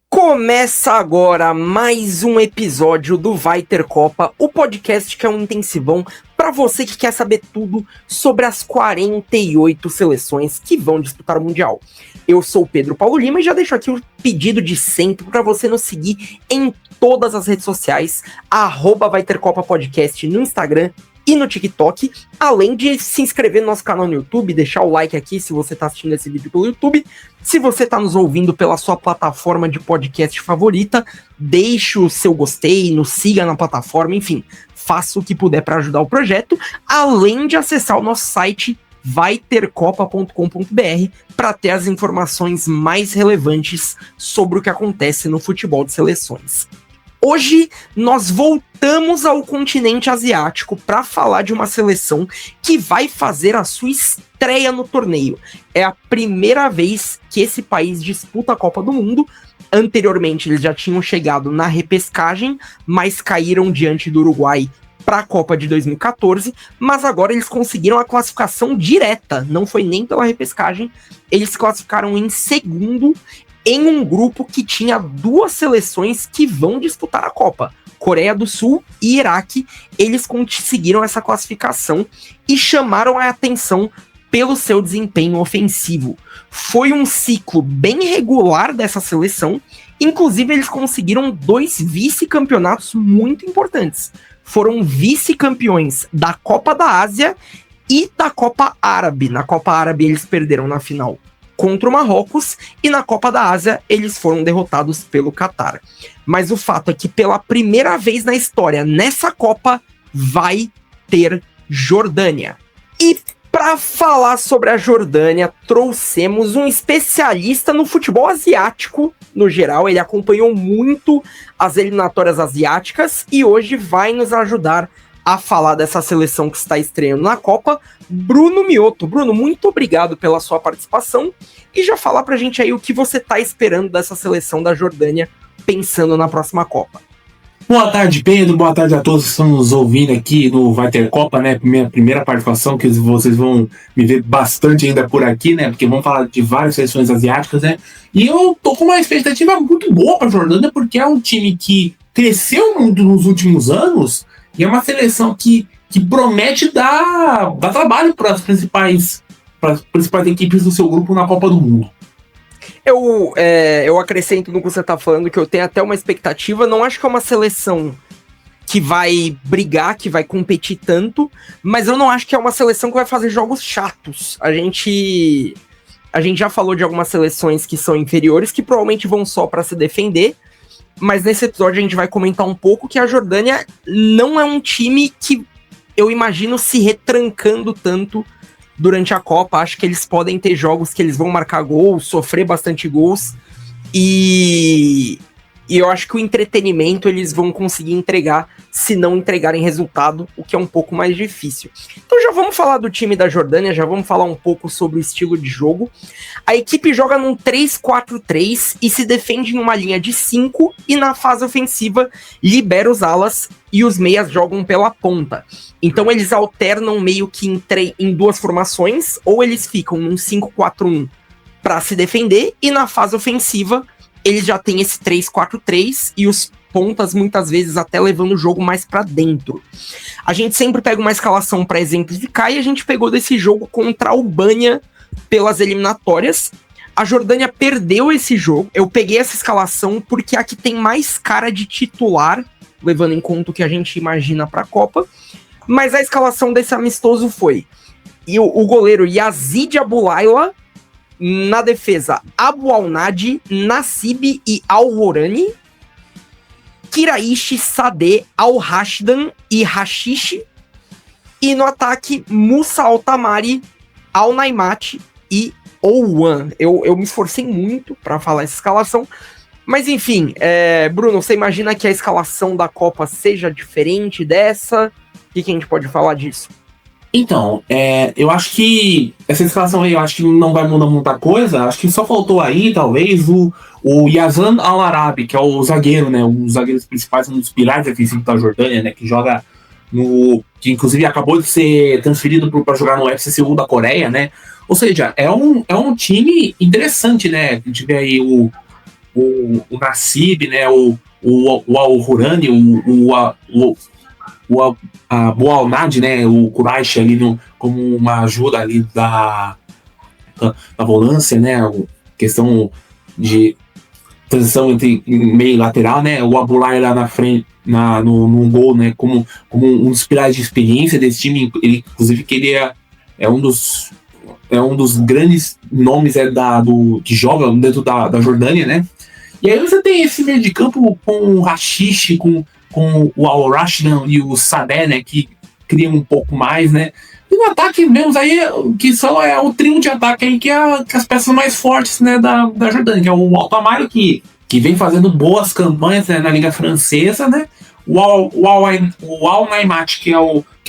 Começa agora mais um episódio do Vai Ter Copa, o podcast que é um intensivão para você que quer saber tudo sobre as 48 seleções que vão disputar o Mundial. Eu sou o Pedro Paulo Lima e já deixo aqui o pedido de sempre para você nos seguir em todas as redes sociais, @Vai Ter Copa Podcast no Instagram e no TikTok, além de se inscrever no nosso canal no YouTube, deixar o like aqui se você está assistindo esse vídeo pelo YouTube. Se você está nos ouvindo pela sua plataforma de podcast favorita, deixe o seu gostei, nos siga na plataforma, enfim, faça o que puder para ajudar o projeto, além de acessar o nosso site vaitercopa.com.br para ter as informações mais relevantes sobre o que acontece no futebol de seleções. Hoje nós voltamos ao continente asiático para falar de uma seleção que vai fazer a sua estreia no torneio. É a primeira vez que esse país disputa a Copa do Mundo. Anteriormente eles já tinham chegado na repescagem, mas caíram diante do Uruguai para a Copa de 2014, mas agora eles conseguiram a classificação direta, não foi nem pela repescagem, eles se classificaram em segundo em um grupo que tinha duas seleções que vão disputar a Copa, Coreia do Sul e Iraque. Eles conseguiram essa classificação e chamaram a atenção pelo seu desempenho ofensivo. Foi um ciclo bem regular dessa seleção, inclusive eles conseguiram 2 vice-campeonatos muito importantes. Foram vice-campeões da Copa da Ásia e da Copa Árabe. Na Copa Árabe eles perderam na final contra o Marrocos, e na Copa da Ásia eles foram derrotados pelo Catar. Mas o fato é que pela primeira vez na história, nessa Copa, vai ter Jordânia. E para falar sobre a Jordânia, trouxemos um especialista no futebol asiático, no geral, ele acompanhou muito as eliminatórias asiáticas, e hoje vai nos ajudar a falar dessa seleção que está estreando na Copa, Bruno Mioto. Bruno, muito obrigado pela sua participação e já falar pra gente aí o que você tá esperando dessa seleção da Jordânia, pensando na próxima Copa. Boa tarde, Pedro, boa tarde a todos que estão nos ouvindo aqui no Vai Ter Copa, né, primeira participação, que vocês vão me ver bastante ainda por aqui, né, porque vamos falar de várias seleções asiáticas, né, e eu tô com uma expectativa muito boa pra Jordânia, porque é um time que cresceu muito nos últimos anos, e é uma seleção que promete dar trabalho para as principais equipes do seu grupo na Copa do Mundo. Eu acrescento no que você tá falando, que eu tenho até uma expectativa. Não acho que é uma seleção que vai brigar, que vai competir tanto, mas eu não acho que é uma seleção que vai fazer jogos chatos. A gente já falou de algumas seleções que são inferiores, que provavelmente vão só para se defender. Mas nesse episódio a gente vai comentar um pouco que a Jordânia não é um time que eu imagino se retrancando tanto durante a Copa. Acho que eles podem ter jogos que eles vão marcar gols, sofrer bastante gols. E eu acho que o entretenimento eles vão conseguir entregar, se não entregarem resultado, o que é um pouco mais difícil. Então já vamos falar do time da Jordânia, já vamos falar um pouco sobre o estilo de jogo. A equipe joga num 3-4-3 e se defende em uma linha de 5, e na fase ofensiva libera os alas e os meias jogam pela ponta. Então eles alternam meio que em duas formações, ou eles ficam num 5-4-1 para se defender, e na fase ofensiva eles já têm esse 3-4-3 e os pontas muitas vezes até levando o jogo mais para dentro. A gente sempre pega uma escalação para exemplificar, e a gente pegou desse jogo contra a Albânia pelas eliminatórias. A Jordânia perdeu esse jogo. Eu peguei essa escalação porque é a que tem mais cara de titular, levando em conta o que a gente imagina para a Copa. Mas a escalação desse amistoso foi o goleiro Yazid Aboulayla, na defesa Abu Al-Nadi, Nassib e Al-Worani, Kiraishi, Sadeh, Al-Rashdan e Hashish, e no ataque Musa Al-Tamari, Al-Naimat e Ouan. Eu me esforcei muito para falar essa escalação, mas enfim, Bruno, você imagina que a escalação da Copa seja diferente dessa? O que a gente pode falar disso? Então, eu acho que essa escalação aí, eu acho que não vai mudar muita coisa. Acho que só faltou aí, talvez, o Yazan Al-Arabi, que é o zagueiro, né? Um dos zagueiros principais, um dos pilares defensivos da Jordânia, né? Que joga que inclusive acabou de ser transferido para jogar no FCCU da Coreia, né? Ou seja, é um time interessante, né? A gente vê aí o Nassib, né? O Al-Hurani, a Boal-Nad, né? O Quraish ali como uma ajuda ali da volância, né? Questão de transição entre meio e lateral, né? O Abulai lá na frente, no gol, né? Como um dos pilares de experiência desse time, ele, inclusive, que ele é um dos grandes nomes que joga dentro da Jordânia, né? E aí você tem esse meio de campo com o Rashish, com o Al-Rashdan e o Sadeh, né? Que criam um pouco mais, né? E no ataque vemos aí que só é o trio de ataque aí que é as peças mais fortes, né, da Jordânia, que é o Altamari, que vem fazendo boas campanhas, né, na Liga Francesa, né? O Al-Naimat, que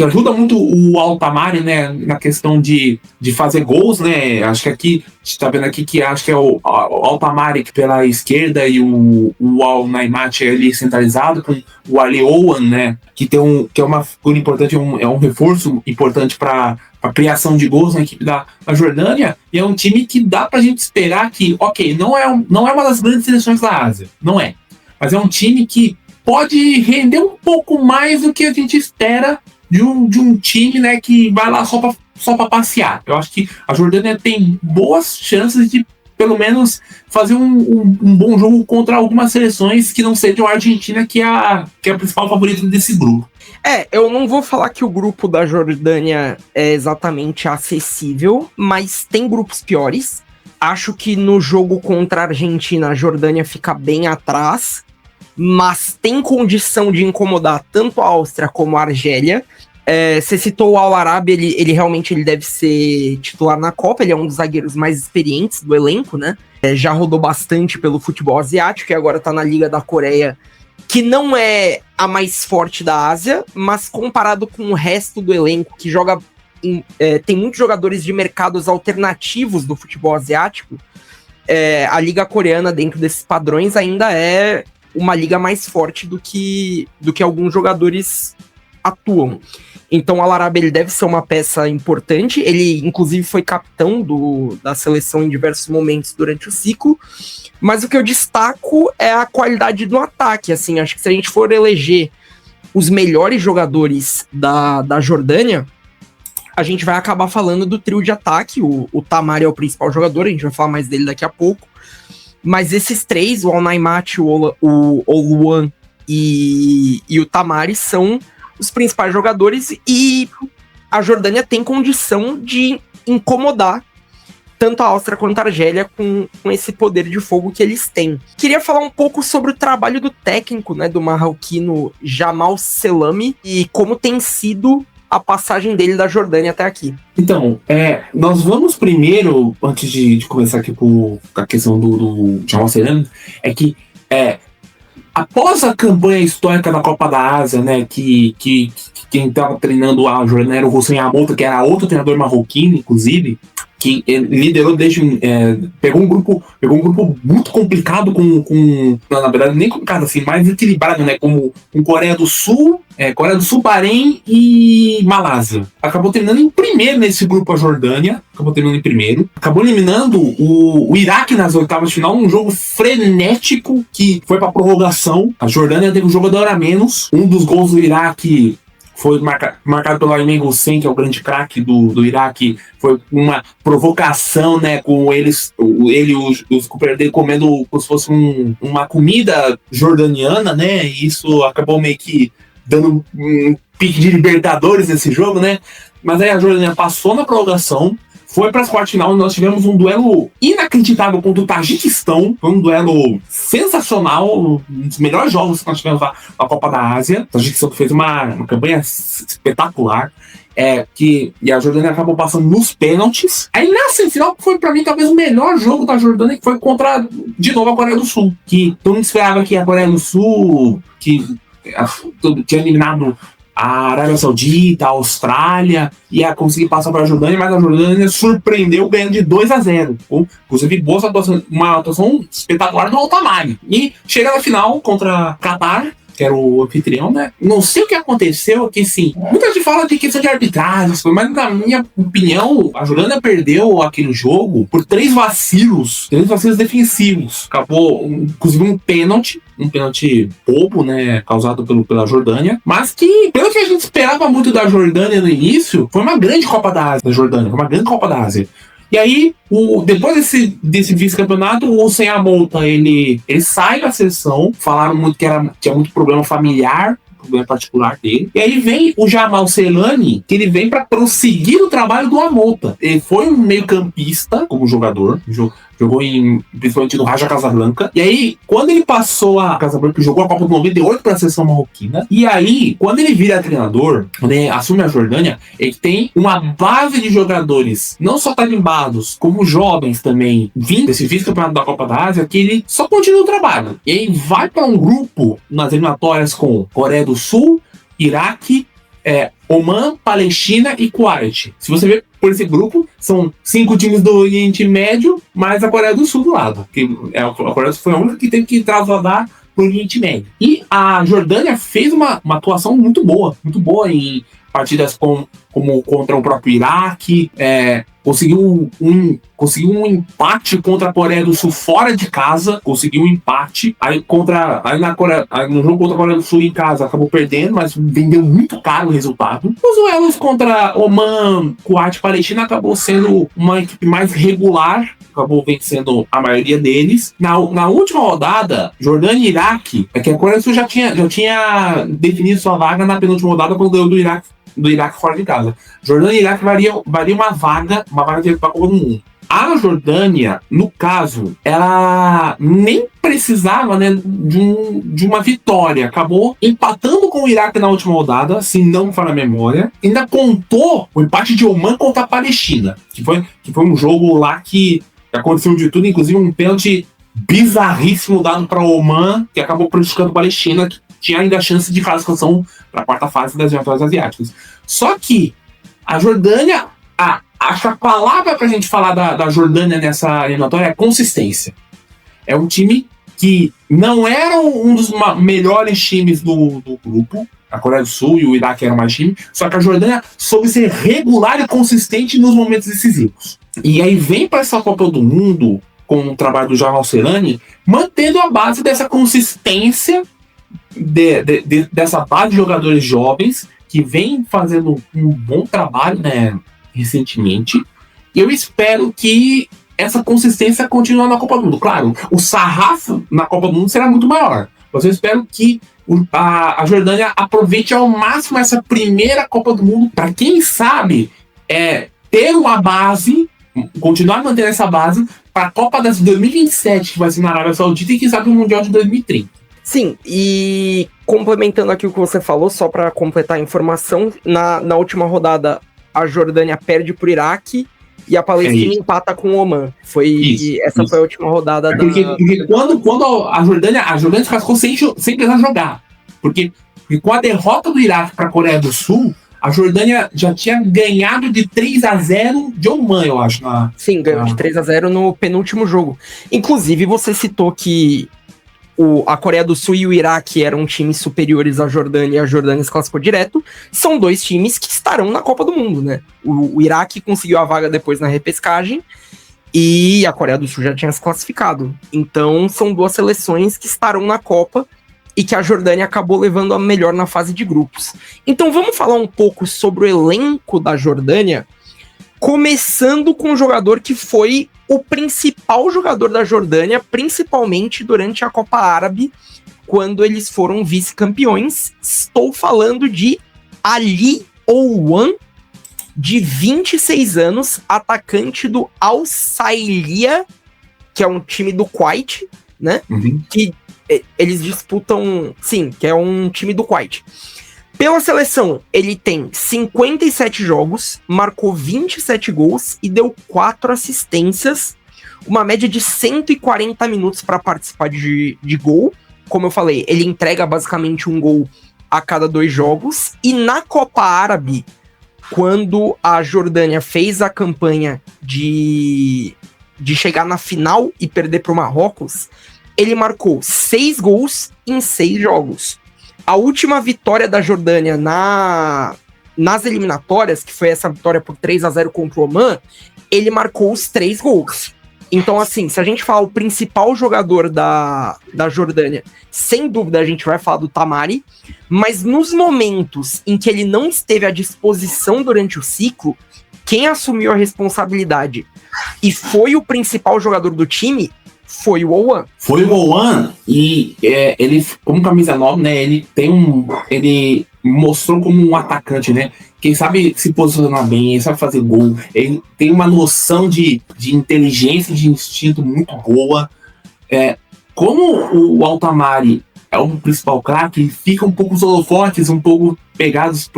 ajuda muito o Altamari, né, na questão de fazer gols, né? Acho que aqui, a gente tá vendo aqui que acho que é o Altamari pela esquerda e o Al-Naimat ali centralizado com o Ali Owen, né? Que é uma figura importante, é um reforço importante para a criação de gols na equipe da Jordânia, e é um time que dá pra gente esperar que, ok, não é uma das grandes seleções da Ásia, não é, mas é um time que pode render um pouco mais do que a gente espera de um time, né, que vai lá só para passear. Eu acho que a Jordânia tem boas chances de, pelo menos, fazer um bom jogo contra algumas seleções que não sejam a Argentina, que é a principal favorita desse grupo. Eu não vou falar que o grupo da Jordânia é exatamente acessível, mas tem grupos piores. Acho que no jogo contra a Argentina, a Jordânia fica bem atrás, mas tem condição de incomodar tanto a Áustria como a Argélia. Você citou o Al-Arabi, ele realmente deve ser titular na Copa, ele é um dos zagueiros mais experientes do elenco, né? Já rodou bastante pelo futebol asiático e agora tá na Liga da Coreia, que não é a mais forte da Ásia, mas comparado com o resto do elenco, que joga tem muitos jogadores de mercados alternativos do futebol asiático, a Liga Coreana, dentro desses padrões, ainda é uma liga mais forte do que alguns jogadores atuam. Então o Al-Arabi, ele deve ser uma peça importante, ele inclusive foi capitão da seleção em diversos momentos durante o ciclo, mas o que eu destaco é a qualidade do ataque. Assim, acho que se a gente for eleger os melhores jogadores da Jordânia, a gente vai acabar falando do trio de ataque. O Tamari é o principal jogador, a gente vai falar mais dele daqui a pouco. Mas esses três, o Al-Naimat, o Oluan e o Tamari, são os principais jogadores, e a Jordânia tem condição de incomodar tanto a Áustria quanto a Argélia com esse poder de fogo que eles têm. Queria falar um pouco sobre o trabalho do técnico, né, do marroquino Jamal Selami, e como tem sido a passagem dele da Jordânia até aqui. Então, nós vamos primeiro, antes de começar aqui com a questão do Jamal Selami, é que após a campanha histórica da Copa da Ásia, né, que quem estava treinando a Jordânia era o Hossein Amouta, que era outro treinador marroquino, inclusive, que liderou pegou um grupo muito complicado na verdade, nem complicado assim, mais equilibrado, né, com Coreia do Sul, Bahrein e Malásia. Acabou terminando em primeiro nesse grupo a Jordânia, acabou eliminando o Iraque nas oitavas de final, um jogo frenético que foi pra prorrogação. A Jordânia teve um jogador a menos, um dos gols do Iraque foi marcado pelo Ayman Hussein, que é o grande craque do Iraque. Foi uma provocação, né, com ele e os companheiros dele comendo como se fosse uma comida jordaniana, né, e isso acabou meio que dando um pique de Libertadores nesse jogo, né, mas aí a Jordânia passou na prorrogação, foi para as quartas de final, nós tivemos um duelo inacreditável contra o Tajiquistão. Foi um duelo sensacional, um dos melhores jogos que nós tivemos na Copa da Ásia. O Tajiquistão fez uma campanha espetacular. E a Jordânia acabou passando nos pênaltis. Aí na semifinal foi para mim talvez o melhor jogo da Jordânia, que foi contra, de novo, a Coreia do Sul. Que todo mundo esperava que a Coreia do Sul, que tinha eliminado a Arábia Saudita, a Austrália, ia conseguir passar para a Jordânia, mas a Jordânia surpreendeu ganhando de 2-0. Inclusive, uma atuação espetacular do Altamari. E chega na final contra Qatar, que era o anfitrião, né? Não sei o que aconteceu, que sim, muita gente fala de questão de arbitragem, mas na minha opinião, a Jordânia perdeu aquele jogo por 3 vacilos defensivos. Acabou, inclusive, um pênalti bobo, né, causado pela Jordânia, mas que, pelo que a gente esperava muito da Jordânia no início, foi uma grande Copa da Ásia da Jordânia, foi uma grande Copa da Ásia. E aí, depois desse vice-campeonato, o Hossein Amolta, ele sai da seleção, falaram muito que tinha muito problema familiar, problema particular dele. E aí vem o Jamal Celani, que ele vem para prosseguir o trabalho do Amolta. Ele foi um meio-campista como jogador, jogou principalmente no Raja Casablanca. E aí, quando ele passou a Casablanca, jogou a Copa do 98 para a seleção marroquina. E aí, quando ele vira treinador, quando ele assume a Jordânia, ele tem uma base de jogadores, não só tarimbados, como jovens também, vindo desse vice-campeonato da Copa da Ásia, que ele só continua o trabalho. E aí vai para um grupo nas eliminatórias com Coreia do Sul, Iraque, Oman, Palestina e Kuwait. Se você ver por esse grupo, são 5 times do Oriente Médio, mais a Coreia do Sul do lado. A Coreia do Sul foi a única que teve que trasladar para o Oriente Médio. E a Jordânia fez uma atuação muito boa em partidas como contra o próprio Iraque, conseguiu um empate contra a Coreia do Sul fora de casa, conseguiu um empate, no jogo contra a Coreia do Sul em casa acabou perdendo, mas vendeu muito caro o resultado. Os duelos contra Oman, Kuwait e Palestina acabou sendo uma equipe mais regular, acabou vencendo a maioria deles. Na última rodada, Jordânia e Iraque, que a Coreia do Sul já tinha definido sua vaga na penúltima rodada quando ganhou do Iraque fora de casa. Jordânia e Iraque varia uma vaga direto para a Copa do Mundo. A Jordânia, no caso, ela nem precisava, né, de uma vitória. Acabou empatando com o Iraque na última rodada, se não me falha a memória. Ainda contou o empate de Oman contra a Palestina, que foi um jogo lá que aconteceu de tudo, inclusive um pênalti bizarríssimo dado para Oman, que acabou prejudicando a Palestina, que tinha ainda a chance de classificação para a quarta fase das eliminatórias asiáticas. Só que a Jordânia, acho que a palavra para a gente falar da Jordânia nessa eliminatória é consistência. É um time que não era um dos melhores times do grupo. A Coreia do Sul e o Iraque eram mais time, só que a Jordânia soube ser regular e consistente nos momentos decisivos. E aí vem para essa Copa do Mundo com o trabalho do Jamal Celani, mantendo a base dessa consistência dessa base de jogadores jovens que vem fazendo um bom trabalho, né, recentemente. E eu espero que essa consistência continue na Copa do Mundo. Claro, o sarrafo na Copa do Mundo será muito maior, mas eu espero que a Jordânia aproveite ao máximo essa primeira Copa do Mundo para, quem sabe, ter uma base, continuar mantendo essa base para a Copa das 2027, que vai ser na Arábia Saudita, e quem sabe o Mundial de 2030. Sim, e complementando aqui o que você falou, só para completar a informação, na última rodada a Jordânia perde pro Iraque e a Palestina empata com o Oman. Essa foi a última rodada porque quando a Jordânia se classificou sem precisar jogar. Porque com a derrota do Iraque para a Coreia do Sul, a Jordânia já tinha ganhado de 3-0 de Oman, eu acho. Sim, ganhou de 3-0 no penúltimo jogo. Inclusive, você citou que a Coreia do Sul e o Iraque eram times superiores à Jordânia e a Jordânia se classificou direto. São 2 times que estarão na Copa do Mundo, né? O Iraque conseguiu a vaga depois na repescagem e a Coreia do Sul já tinha se classificado. Então, são 2 seleções que estarão na Copa e que a Jordânia acabou levando a melhor na fase de grupos. Então, vamos falar um pouco sobre o elenco da Jordânia, começando com um jogador que foi o principal jogador da Jordânia, principalmente durante a Copa Árabe, quando eles foram vice-campeões. Estou falando de Ali Ouan, de 26 anos, atacante do Al Sailiya, que é um time do Kuwait, né? Uhum. Que eles disputam... Sim, que é um time do Kuwait. Pela seleção, ele tem 57 jogos, marcou 27 gols e deu 4 assistências, uma média de 140 minutos para participar de gol. Como eu falei, ele entrega basicamente um gol a cada 2 jogos. E na Copa Árabe, quando a Jordânia fez a campanha de chegar na final e perder para o Marrocos, ele marcou 6 gols em 6 jogos. A última vitória da Jordânia nas eliminatórias, que foi essa vitória por 3-0 contra o Oman, ele marcou os 3 gols. Então, assim, se a gente falar o principal jogador da Jordânia, sem dúvida a gente vai falar do Tamari, mas nos momentos em que ele não esteve à disposição durante o ciclo, quem assumiu a responsabilidade e foi o principal jogador do time foi o Owan. Foi o Owan e ele, como camisa 9, né, ele mostrou como um atacante, né? Quem sabe se posicionar bem, ele sabe fazer gol, ele tem uma noção de inteligência, de instinto muito boa. Como o Altamari é o principal craque, fica um pouco os holofotes, um pouco pegados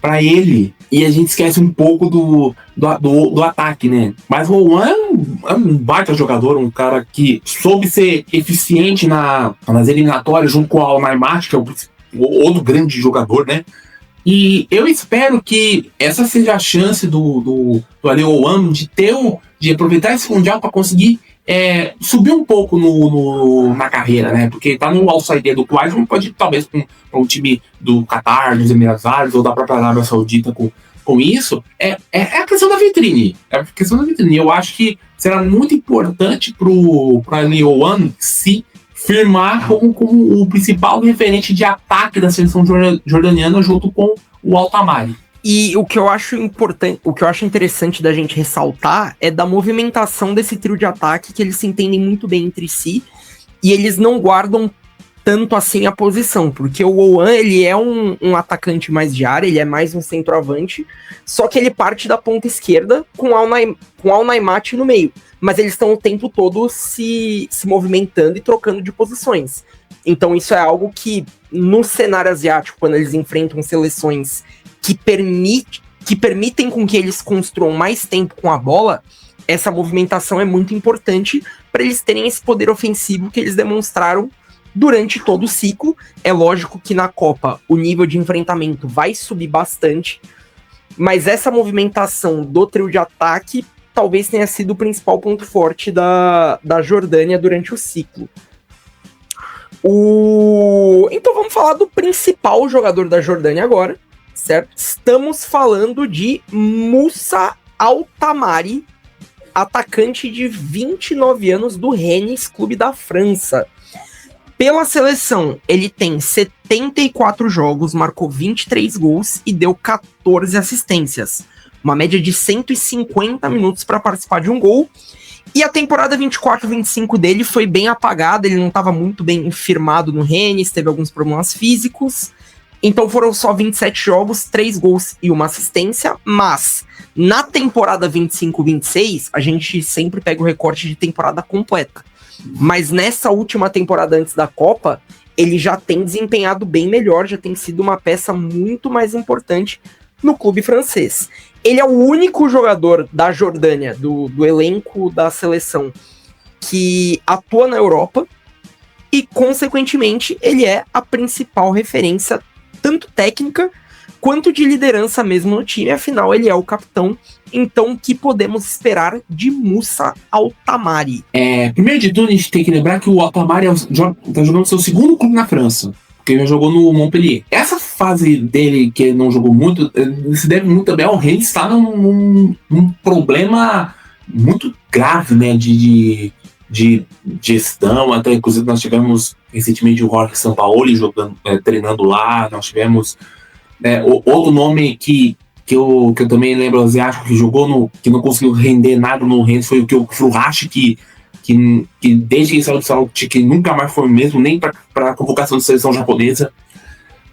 para ele, e a gente esquece um pouco do ataque, né? Mas o Owan é um baita jogador, um cara que soube ser eficiente nas eliminatórias junto com o Al-Naimati, que é o outro grande jogador, né? E eu espero que essa seja a chance do Ali Owan de aproveitar esse Mundial para conseguir subir um pouco na carreira, né? Porque tá no outsider do Kuwait, não pode ir talvez para um time do Qatar, dos Emirados Árabes ou da própria Arábia Saudita com isso. É a questão da vitrine. É a questão da vitrine. Eu acho que será muito importante pro Ali Owan se firmar como o principal referente de ataque da seleção jordaniana junto com o Altamari. E o que eu acho importante, o que eu acho interessante da gente ressaltar é da movimentação desse trio de ataque, que eles se entendem muito bem entre si e eles não guardam tanto assim a posição, porque o Owan, ele é um atacante mais de área, ele é mais um centroavante, só que ele parte da ponta esquerda com o Al-Naimati no meio, mas eles estão o tempo todo se movimentando e trocando de posições. Então isso é algo que no cenário asiático, quando eles enfrentam seleções que permitem com que eles construam mais tempo com a bola, essa movimentação é muito importante para eles terem esse poder ofensivo que eles demonstraram durante todo o ciclo. É lógico que na Copa o nível de enfrentamento vai subir bastante, mas essa movimentação do trio de ataque talvez tenha sido o principal ponto forte da Jordânia durante o ciclo. Então vamos falar do principal jogador da Jordânia agora, certo? Estamos falando de Moussa Altamari, atacante de 29 anos do Rennes, clube da França. Pela seleção, ele tem 74 jogos, marcou 23 gols e deu 14 assistências. Uma média de 150 minutos para participar de um gol. E a temporada 24-25 dele foi bem apagada, ele não estava muito bem firmado no Rennes, teve alguns problemas físicos. Então foram só 27 jogos, 3 gols e 1 assistência, mas na temporada 25-26, a gente sempre pega o recorte de temporada completa. Mas nessa última temporada antes da Copa, ele já tem desempenhado bem melhor, já tem sido uma peça muito mais importante no clube francês. Ele é o único jogador da Jordânia, do elenco da seleção, que atua na Europa e, consequentemente, ele é a principal referência tanto técnica quanto de liderança mesmo no time, afinal ele é o capitão. Então o que podemos esperar de Moussa Altamari? Primeiro de tudo, a gente tem que lembrar que o Altamari tá jogando seu segundo clube na França, porque ele já jogou no Montpellier. Essa fase dele, que ele não jogou muito, se deve muito também ao Rennes estar num problema muito grave, né, de gestão. Até inclusive nós tivemos recentemente o Jorge Sampaoli treinando lá. Nós tivemos outro nome que eu também lembro, asiático, que jogou que não conseguiu render nada no Rennes, foi o Furuhashi, que desde que saiu do Celtic que nunca mais foi o mesmo, nem para a convocação de seleção japonesa.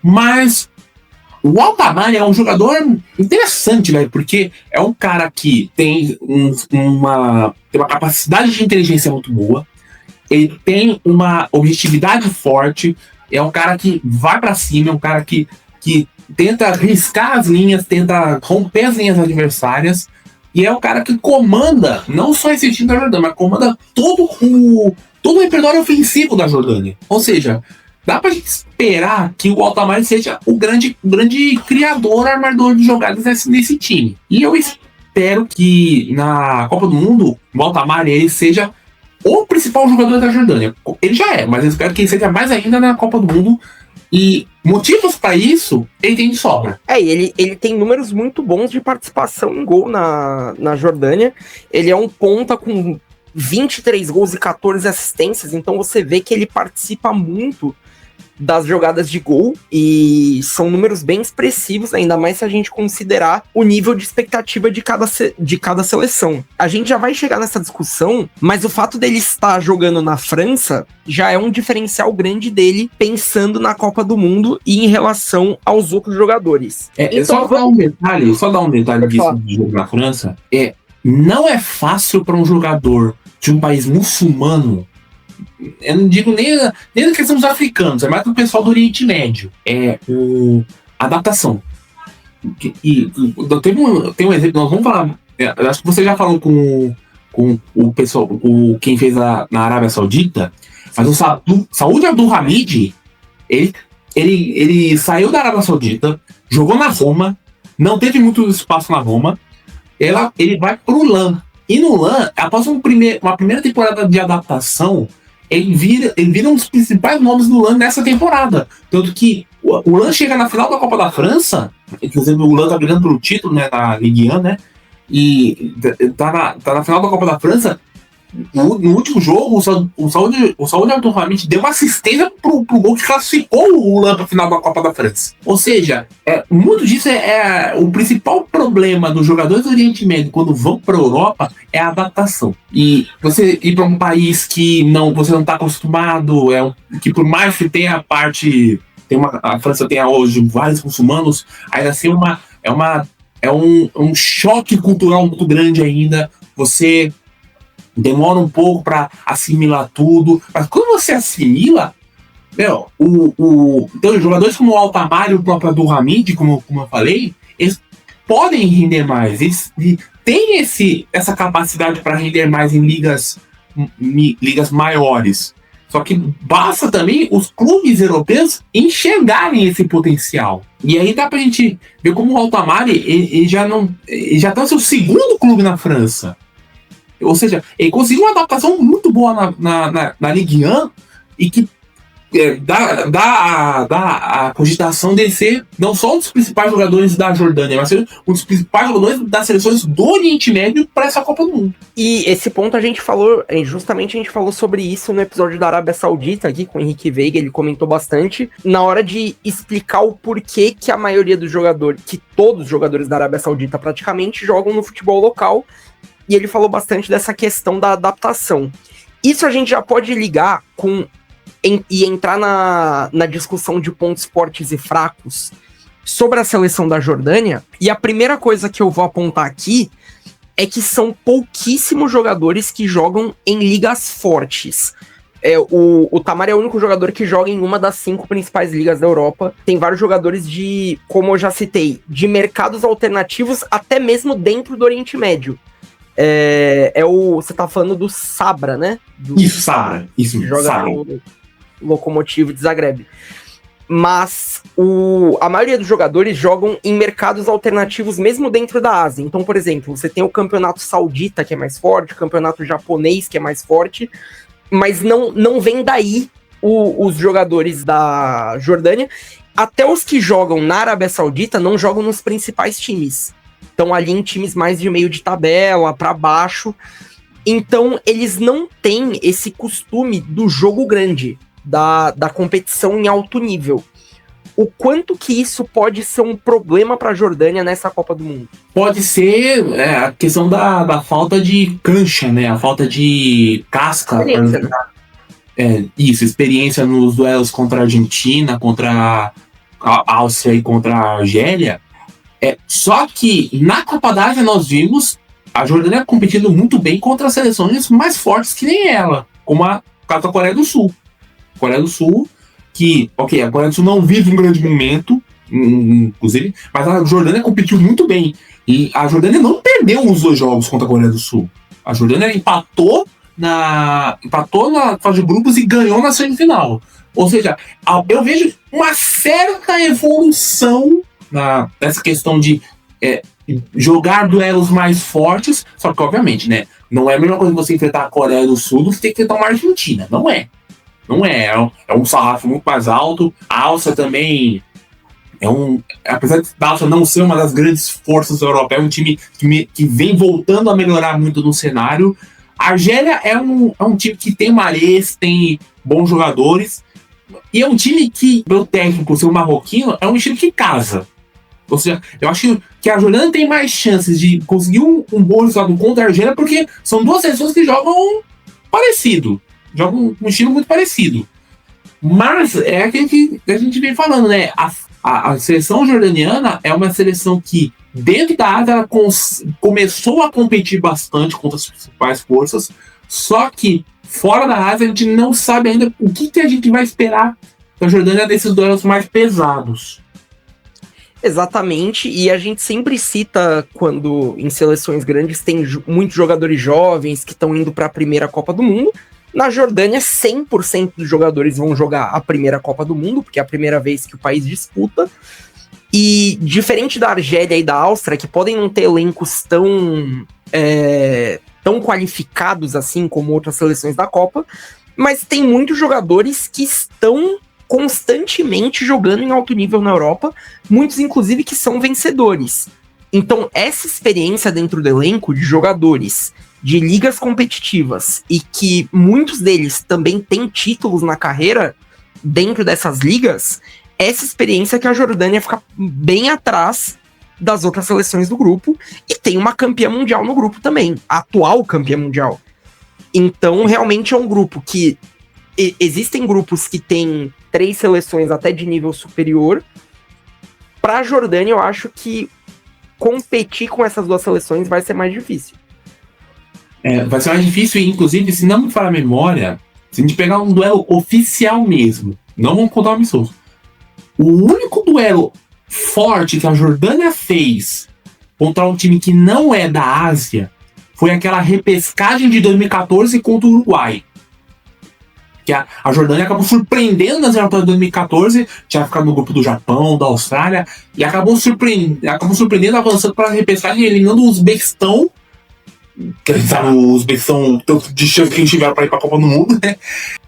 Mas o Altamari é um jogador interessante, velho, porque é um cara que tem uma capacidade de inteligência muito boa, ele tem uma objetividade forte, é um cara que vai para cima, é um cara que tenta riscar as linhas, tenta romper as linhas adversárias, e é um cara que comanda não só esse time da Jordânia, mas comanda todo o repertório ofensivo da Jordânia. Ou seja, dá pra gente esperar que o Altamari seja o grande criador, armador de jogadas nesse time. E eu espero que na Copa do Mundo o Altamari ele seja o principal jogador da Jordânia. Ele já é, mas eu espero que ele seja mais ainda na Copa do Mundo, E motivos para isso, ele tem de sobra. E ele tem números muito bons de participação em gol na Jordânia. Ele é um ponta com 23 gols e 14 assistências, então você vê que ele participa muito das jogadas de gol, e são números bem expressivos, ainda mais se a gente considerar o nível de expectativa de cada seleção. A gente já vai chegar nessa discussão, mas o fato dele estar jogando na França já é um diferencial grande dele, pensando na Copa do Mundo e em relação aos outros jogadores. Então, só dar um detalhe disso de jogo na França, não é fácil para um jogador de um país muçulmano. Eu não digo nem da questão dos africanos, é mais do pessoal do Oriente Médio. Adaptação. E tem um exemplo, nós vamos falar. Acho que você já falou com o pessoal, quem fez na Arábia Saudita, mas o Saud Abdulhamid, ele saiu da Arábia Saudita, jogou na Roma, não teve muito espaço na Roma, ele vai pro LAN. E no LAN, após uma primeira temporada de adaptação, ele vira um dos principais nomes do LAN nessa temporada. Tanto que o LAN chega na final da Copa da França, inclusive o LAN tá brigando pelo título, né, na Ligue 1, né? E tá na final da Copa da França. No último jogo, o Saud Abdulhamid deu uma assistência pro gol que classificou o LAN para a final da Copa da França. Ou seja, muito disso o principal problema dos jogadores do Oriente Médio quando vão para a Europa é a adaptação. E você ir para um país que você não está acostumado, que por mais que tenha a parte... a França tem hoje vários muçulmanos, ainda assim um choque cultural muito grande ainda. Você demora um pouco para assimilar tudo, mas quando você assimila, então, jogadores como o Altamar e o próprio Abdulhamid, como eu falei, eles podem render mais, eles têm essa capacidade para render mais em ligas maiores. Só que basta também os clubes europeus enxergarem esse potencial. E aí dá pra gente ver como o Altamar ele já tá no seu segundo clube na França. Ou seja, ele conseguiu uma adaptação muito boa na Ligue 1 e que dá a cogitação de ser não só um dos principais jogadores da Jordânia, mas ser um dos principais jogadores das seleções do Oriente Médio para essa Copa do Mundo. E esse ponto a gente falou sobre isso no episódio da Arábia Saudita aqui com o Henrique Veiga, ele comentou bastante, na hora de explicar o porquê que a maioria dos jogadores, que todos os jogadores da Arábia Saudita praticamente jogam no futebol local. E ele falou bastante dessa questão da adaptação. Isso a gente já pode ligar e entrar na discussão de pontos fortes e fracos sobre a seleção da Jordânia. E a primeira coisa que eu vou apontar aqui é que são pouquíssimos jogadores que jogam em ligas fortes. O Tamar é o único jogador que joga em uma das 5 principais ligas da Europa. Tem vários jogadores como eu já citei, de mercados alternativos, até mesmo dentro do Oriente Médio. Você tá falando do Sabra, né? Sabra. Isso, joga Sabra. no Lokomotiv de Zagreb. Mas a maioria dos jogadores jogam em mercados alternativos mesmo dentro da Ásia. Então, por exemplo, você tem o campeonato saudita, que é mais forte, o campeonato japonês, que é mais forte, mas não vem daí os jogadores da Jordânia. Até os que jogam na Arábia Saudita não jogam nos principais times. Estão ali em times mais de meio de tabela, para baixo. Então, eles não têm esse costume do jogo grande, da competição em alto nível. O quanto que isso pode ser um problema para a Jordânia nessa Copa do Mundo? Pode ser a questão da falta de cancha, né? A falta de casca. Experiência nos duelos contra a Argentina, contra a Áustria e contra a Argélia. Só que na Copa da Ásia nós vimos a Jordânia competindo muito bem contra seleções mais fortes que nem ela, como a Coreia do Sul. Coreia do Sul, a Coreia do Sul não vive um grande momento, inclusive, mas a Jordânia competiu muito bem. E a Jordânia não perdeu os 2 jogos contra a Coreia do Sul. A Jordânia empatou na fase de grupos e ganhou na semifinal. Ou seja, eu vejo uma certa evolução nessa questão de jogar duelos mais fortes, só que obviamente, né, não é a mesma coisa que você enfrentar a Coreia do Sul do que você ter que enfrentar uma Argentina, não é. Não é um sarrafo muito mais alto. A Áustria também apesar da Áustria não ser uma das grandes forças europeias, é um time que vem voltando a melhorar muito no cenário. A Argélia é um time que tem marés, tem bons jogadores, e é um time que, pelo técnico ser um marroquino, é um time que casa. Ou seja, eu acho que a Jordânia tem mais chances de conseguir um bom resultado contra a Argélia, porque são duas seleções que jogam parecido, jogam um estilo muito parecido. Mas é aquele que a gente vem falando, né? A seleção jordaniana é uma seleção que, dentro da Ásia, ela começou a competir bastante contra as principais forças, só que fora da Ásia a gente não sabe ainda o que a gente vai esperar da Jordânia desses duelos mais pesados. Exatamente, e a gente sempre cita quando em seleções grandes tem muitos jogadores jovens que estão indo para a primeira Copa do Mundo. Na Jordânia, 100% dos jogadores vão jogar a primeira Copa do Mundo, porque é a primeira vez que o país disputa. E diferente da Argélia e da Áustria, que podem não ter elencos tão qualificados assim como outras seleções da Copa, mas tem muitos jogadores que estão constantemente jogando em alto nível na Europa, muitos inclusive que são vencedores. Então essa experiência dentro do elenco de jogadores de ligas competitivas e que muitos deles também têm títulos na carreira dentro dessas ligas, essa experiência que a Jordânia fica bem atrás das outras seleções do grupo, e tem uma campeã mundial no grupo também, a atual campeã mundial. Então realmente é um grupo que existem grupos que têm 3 seleções até de nível superior. Para a Jordânia, eu acho que competir com essas 2 seleções vai ser mais difícil. Vai ser mais difícil, e inclusive, se não me falar a memória, se a gente pegar um duelo oficial mesmo, não vamos contar o amistoso, o único duelo forte que a Jordânia fez contra um time que não é da Ásia foi aquela repescagem de 2014 contra o Uruguai. Que a Jordânia acabou surpreendendo nas eliminatórias de 2014, tinha ficado no grupo do Japão, da Austrália, e acabou surpreendendo, avançando para a repescagem, eliminando o Uzbequistão. Os Uzbequistão, tanto de chance que a gente tiveram para ir para a Copa do Mundo, né?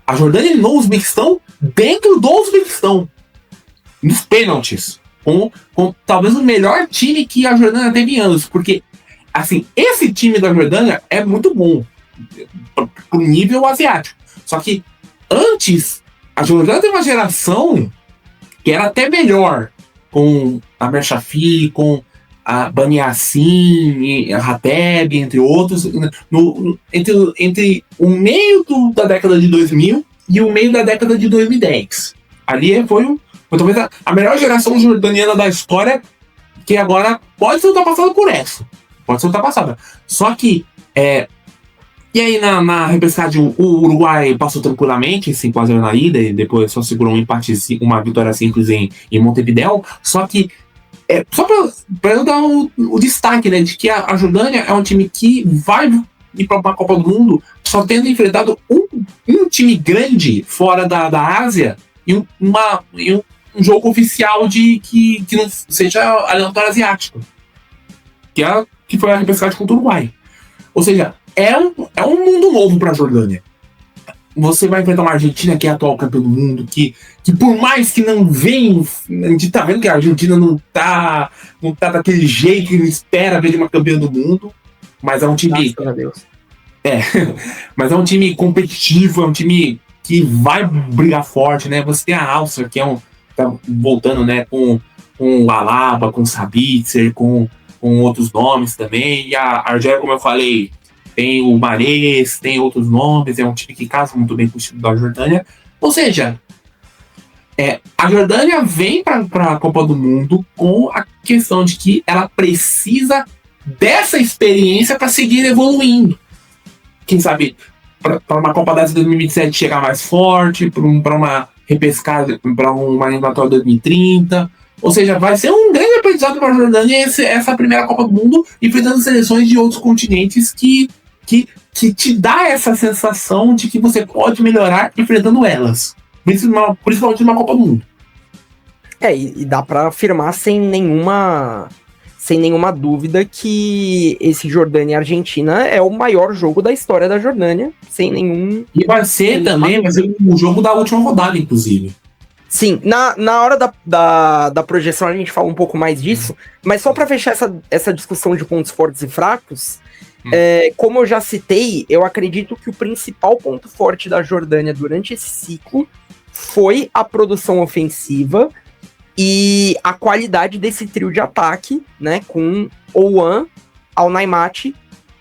A Jordânia eliminou o Uzbequistão dentro do Uzbequistão, nos pênaltis, com talvez o melhor time que a Jordânia teve em anos, porque assim, esse time da Jordânia é muito bom pro nível asiático, só que antes, a Jordânia tem uma geração que era até melhor, com a Merchafi, com a Bani Yassin, a Hateb, entre outros, entre o meio da década de 2000 e o meio da década de 2010. Ali foi talvez a melhor geração jordaniana da história, que agora pode ser ultrapassada por essa. Pode ser ultrapassada. Só que e aí, na repescagem, o Uruguai passou tranquilamente, 5-0 na ida, e depois só segurou um empate, uma vitória simples em Montevidéu. Só que, só para eu dar o destaque, né, de que a Jordânia é um time que vai ir para uma Copa do Mundo só tendo enfrentado um time grande fora da Ásia e um jogo oficial que não seja aleatório asiático, que foi a repescagem contra o Uruguai. Ou seja, é um mundo novo para a Jordânia. Você vai enfrentar uma Argentina que é a atual campeã do mundo, que por mais que não venha, a gente tá vendo que a Argentina não tá daquele jeito que espera ver de uma campeã do mundo, mas é um time... Graças a Deus. Mas é um time competitivo, é um time que vai brigar forte, né? Você tem a Áustria, que tá voltando, né, com o Alaba, com o Sabitzer, com outros nomes também, e a Argélia, como eu falei, tem o Mahrez, tem outros nomes, é um time que casa muito bem com o estilo da Jordânia. Ou seja, a Jordânia vem para a Copa do Mundo com a questão de que ela precisa dessa experiência para seguir evoluindo. Quem sabe, para uma Copa da Ásia 2027 chegar mais forte, para uma repescagem, para uma eliminatória 2030. Ou seja, vai ser um grande aprendizado para a Jordânia essa primeira Copa do Mundo, enfrentando seleções de outros continentes que te dá essa sensação de que você pode melhorar enfrentando elas. Principalmente numa Copa do Mundo. E dá para afirmar sem sem nenhuma dúvida que esse Jordânia e Argentina é o maior jogo da história da Jordânia, sem nenhum... E vai ser o jogo da última rodada, inclusive. Sim, na hora da projeção a gente fala um pouco mais disso, mas só para fechar essa discussão de pontos fortes e fracos, como eu já citei, eu acredito que o principal ponto forte da Jordânia durante esse ciclo foi a produção ofensiva e a qualidade desse trio de ataque, né, com Ouan, Al-Naimati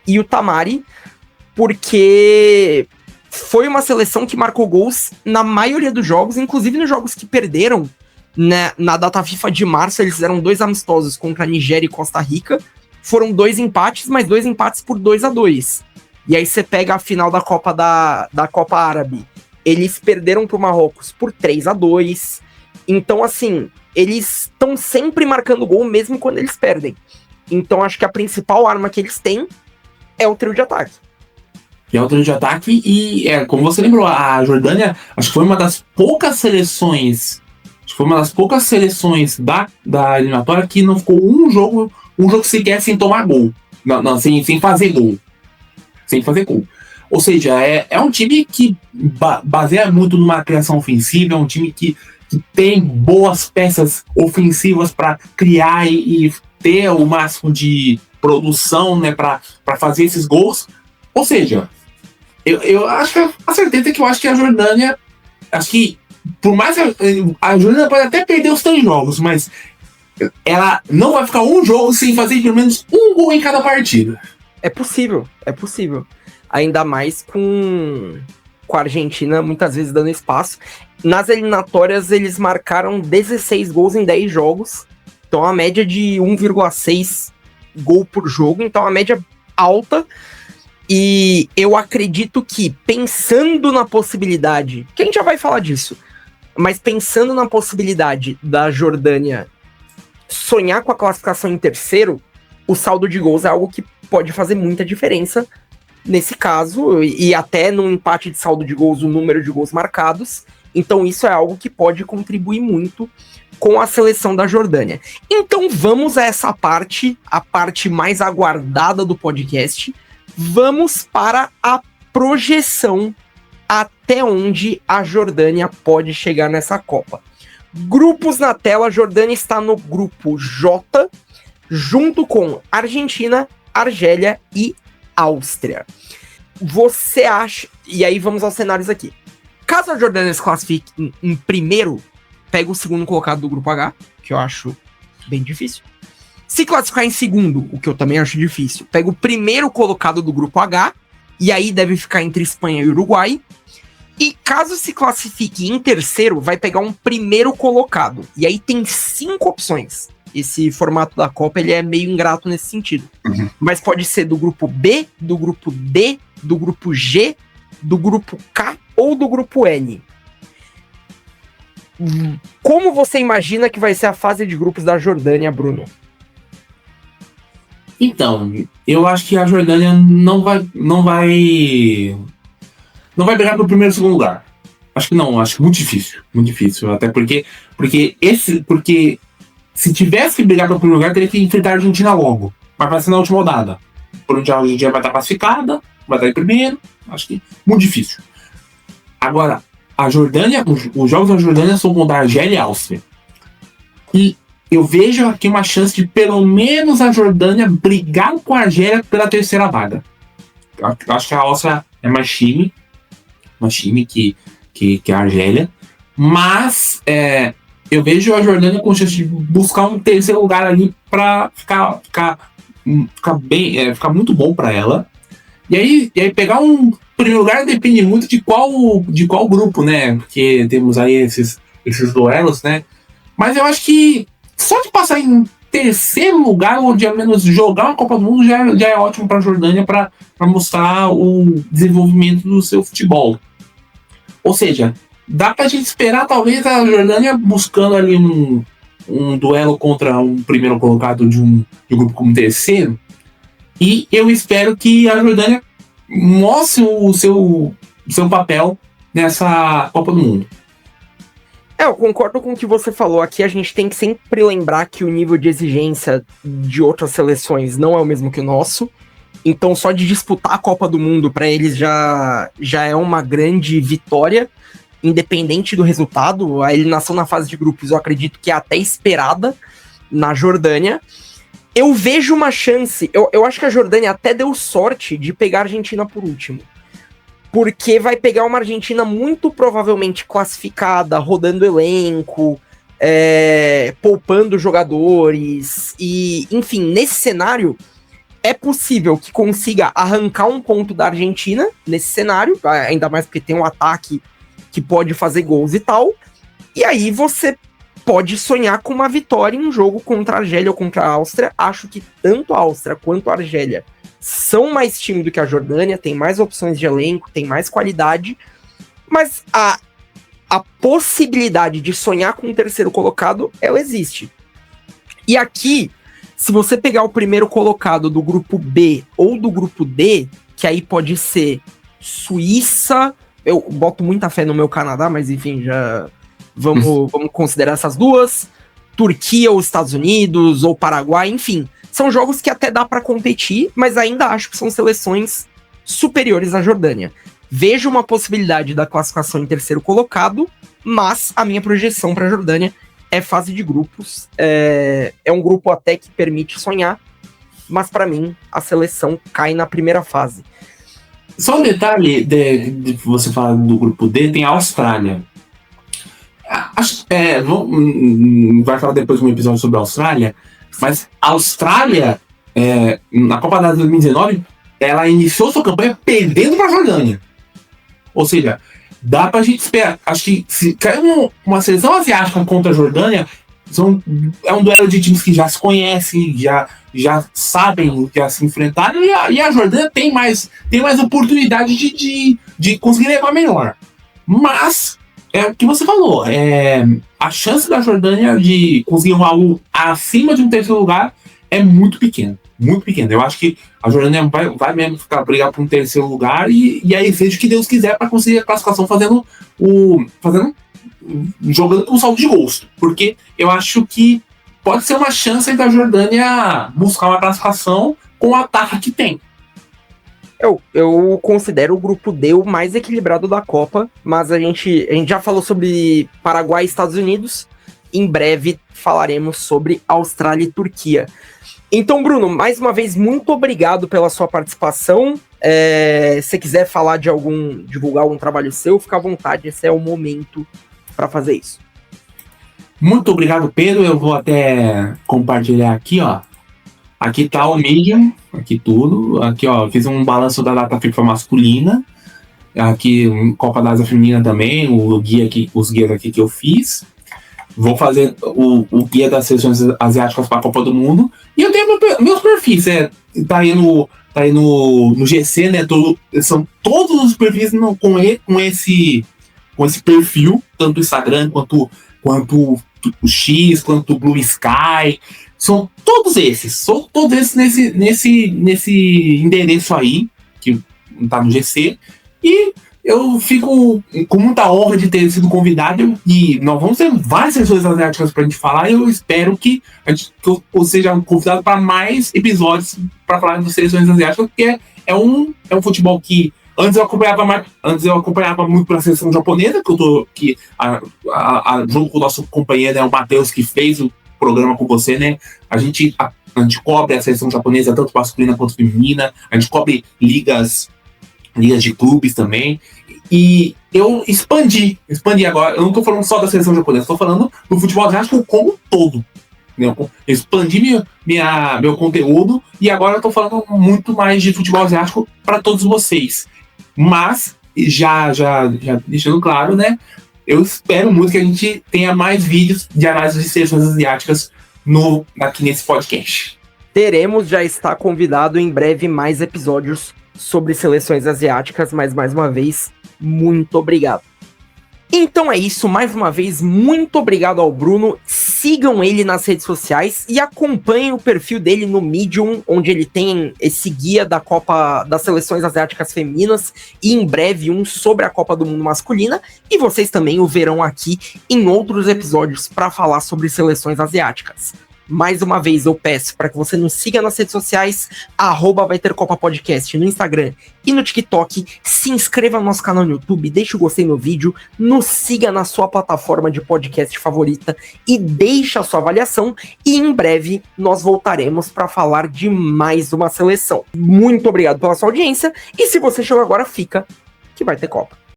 e o Tamari, porque foi uma seleção que marcou gols na maioria dos jogos, inclusive nos jogos que perderam, né, na data FIFA de março. Eles fizeram 2 amistosos contra a Nigéria e Costa Rica, foram 2 empates, mas 2 empates por 2-2. E aí você pega a final da Copa da Copa Árabe, eles perderam pro Marrocos por 3-2. Então, assim, eles estão sempre marcando gol, mesmo quando eles perdem. Então, acho que a principal arma que eles têm é o trio de ataque. Que é o trio de ataque, e como você lembrou, a Jordânia, acho que foi uma das poucas seleções da eliminatória que não ficou um jogo sequer sem tomar gol. Não, sem fazer gol. Sem fazer gol. Ou seja, é um time que baseia muito numa criação ofensiva, é um time que tem boas peças ofensivas para criar e ter o máximo de produção, né, para fazer esses gols. Ou seja, eu acho que a certeza é que eu acho que a Jordânia, acho que por mais a Jordânia pode até perder os 3 jogos, mas ela não vai ficar um jogo sem fazer pelo menos um gol em cada partida. É possível. Ainda mais com a Argentina muitas vezes dando espaço. Nas eliminatórias eles marcaram 16 gols em 10 jogos, então a média de 1,6 gol por jogo, então a média alta. E eu acredito que, pensando na possibilidade, que a gente já vai falar disso, mas pensando na possibilidade da Jordânia sonhar com a classificação em terceiro, o saldo de gols é algo que pode fazer muita diferença nesse caso, e até no empate de saldo de gols, o número de gols marcados. Então isso é algo que pode contribuir muito com a seleção da Jordânia. Então vamos a essa parte, a parte mais aguardada do podcast. Vamos para a projeção até onde a Jordânia pode chegar nessa Copa. Grupos na tela, a Jordânia está no grupo J, junto com Argentina, Argélia e Áustria. Você acha... E aí vamos aos cenários aqui. Caso a Jordânia se classifique em primeiro, pega o segundo colocado do grupo H, que eu acho bem difícil. Se classificar em segundo, o que eu também acho difícil, pega o primeiro colocado do grupo H, e aí deve ficar entre Espanha e Uruguai. E caso se classifique em terceiro, vai pegar um primeiro colocado. E aí tem 5 opções. Esse formato da Copa ele é meio ingrato nesse sentido. Mas pode ser do grupo B, do grupo D, do grupo G, do grupo K ou do grupo N. Como você imagina que vai ser a fase de grupos da Jordânia, Bruno? Então, eu acho que a Jordânia não vai brigar pelo primeiro e segundo lugar. Acho que não, acho muito difícil, até porque se tivesse que brigar pelo primeiro lugar, teria que enfrentar a Argentina logo, mas vai ser na última rodada, por onde a Argentina vai estar classificada, vai estar em primeiro, acho que muito difícil. Agora, a Jordânia, os jogos da Jordânia são contra a Argélia e a Áustria, e eu vejo aqui uma chance de pelo menos a Jordânia brigar com a Argélia pela terceira vaga. Eu acho que a Áustria é mais time que a Argélia, mas eu vejo a Jordânia com chance de buscar um terceiro lugar ali para ficar muito bom para ela. E aí pegar um primeiro lugar depende muito de qual grupo, né? Porque temos aí esses duelos, né? Mas eu acho que só de passar em terceiro lugar, ou de ao menos jogar uma Copa do Mundo, já é ótimo para a Jordânia para mostrar o desenvolvimento do seu futebol. Ou seja, dá pra gente esperar talvez a Jordânia buscando ali um duelo contra um primeiro colocado de um grupo como terceiro. E eu espero que a Jordânia mostre o seu papel nessa Copa do Mundo. Eu concordo com o que você falou aqui. A gente tem que sempre lembrar que o nível de exigência de outras seleções não é o mesmo que o nosso. Então, só de disputar a Copa do Mundo para eles já é uma grande vitória, independente do resultado. A eliminação na fase de grupos, eu acredito que é até esperada na Jordânia. Eu vejo uma chance. Eu acho que a Jordânia até deu sorte de pegar a Argentina por último. Porque vai pegar uma Argentina muito provavelmente classificada, rodando elenco, poupando jogadores. E, enfim, nesse cenário, é possível que consiga arrancar um ponto da Argentina, nesse cenário, ainda mais porque tem um ataque que pode fazer gols e tal. E aí você pode sonhar com uma vitória em um jogo contra a Argélia ou contra a Áustria. Acho que tanto a Áustria quanto a Argélia são mais time do que a Jordânia, tem mais opções de elenco, tem mais qualidade, mas a possibilidade de sonhar com o terceiro colocado, ela existe. E aqui, se você pegar o primeiro colocado do grupo B ou do grupo D, que aí pode ser Suíça, eu boto muita fé no meu Canadá, mas enfim, já vamos considerar essas duas, Turquia ou Estados Unidos, ou Paraguai, enfim. São jogos que até dá para competir, mas ainda acho que são seleções superiores à Jordânia. Vejo uma possibilidade da classificação em terceiro colocado, mas a minha projeção para a Jordânia é fase de grupos. É um grupo até que permite sonhar, mas para mim a seleção cai na primeira fase. Só um detalhe de você falar do grupo D, tem a Austrália. Vai falar depois de um episódio sobre a Austrália, mas a Austrália, na Copa da 2019, ela iniciou sua campanha perdendo para a Jordânia. Ou seja, dá pra gente esperar. Acho que se cair uma seleção asiática contra a Jordânia, é um duelo de times que já se conhecem, já sabem, já se enfrentaram, e a Jordânia tem mais oportunidade de conseguir levar melhor. Mas, é o que você falou, a chance da Jordânia de conseguir algo acima de um terceiro lugar é muito pequena. Muito pequena. Eu acho que a Jordânia vai mesmo brigar por um terceiro lugar e aí seja o que Deus quiser para conseguir a classificação jogando um saldo de gols. Porque eu acho que pode ser uma chance da Jordânia buscar uma classificação com o ataque que tem. Eu considero o grupo D o mais equilibrado da Copa, mas a gente já falou sobre Paraguai e Estados Unidos. Em breve falaremos sobre Austrália e Turquia. Então, Bruno, mais uma vez, muito obrigado pela sua participação. Se quiser falar divulgar algum trabalho seu, fica à vontade, esse é o momento para fazer isso. Muito obrigado, Pedro. Eu vou até compartilhar aqui, ó. Aqui tá o Medium, aqui tudo. Aqui, ó, fiz um balanço da data FIFA masculina. Aqui, Copa da Ásia feminina também, os guias aqui que eu fiz. Vou fazer o guia das seleções asiáticas para a Copa do Mundo. E eu tenho meus perfis, tá aí no GC, né? São todos os perfis com esse perfil, tanto o Instagram quanto o X, quanto o Blue Sky. São todos esses nesse endereço aí, que tá no GC. E eu fico com muita honra de ter sido convidado e nós vamos ter várias seleções asiáticas pra gente falar e eu espero que eu seja convidado para mais episódios para falar de seleções asiáticas, porque é um futebol que antes eu acompanhava muito pela seleção japonesa, junto com o nosso companheiro, né, o Matheus, que fez o programa com você, né? A gente cobre a seleção japonesa, tanto masculina quanto feminina, a gente cobre ligas de clubes também, e eu expandi agora, eu não tô falando só da seleção japonesa, tô falando do futebol asiático como um todo, né? Eu expandi meu conteúdo, e agora eu tô falando muito mais de futebol asiático para todos vocês, mas já deixando claro, né, eu espero muito que a gente tenha mais vídeos de análise de seleções asiáticas aqui nesse podcast. Teremos, já está convidado em breve mais episódios sobre seleções asiáticas, mas mais uma vez, muito obrigado. Então é isso, mais uma vez, muito obrigado ao Bruno, sigam ele nas redes sociais e acompanhem o perfil dele no Medium, onde ele tem esse guia da Copa das Seleções Asiáticas Femininas e em breve um sobre a Copa do Mundo Masculina, e vocês também o verão aqui em outros episódios para falar sobre seleções asiáticas. Mais uma vez eu peço para que você nos siga nas redes sociais, @VaiTerCopaPodcast no Instagram e no TikTok, se inscreva no nosso canal no YouTube, deixe o gostei no vídeo, nos siga na sua plataforma de podcast favorita e deixe a sua avaliação, e em breve nós voltaremos para falar de mais uma seleção. Muito obrigado pela sua audiência, e se você chegou agora, fica que vai ter Copa.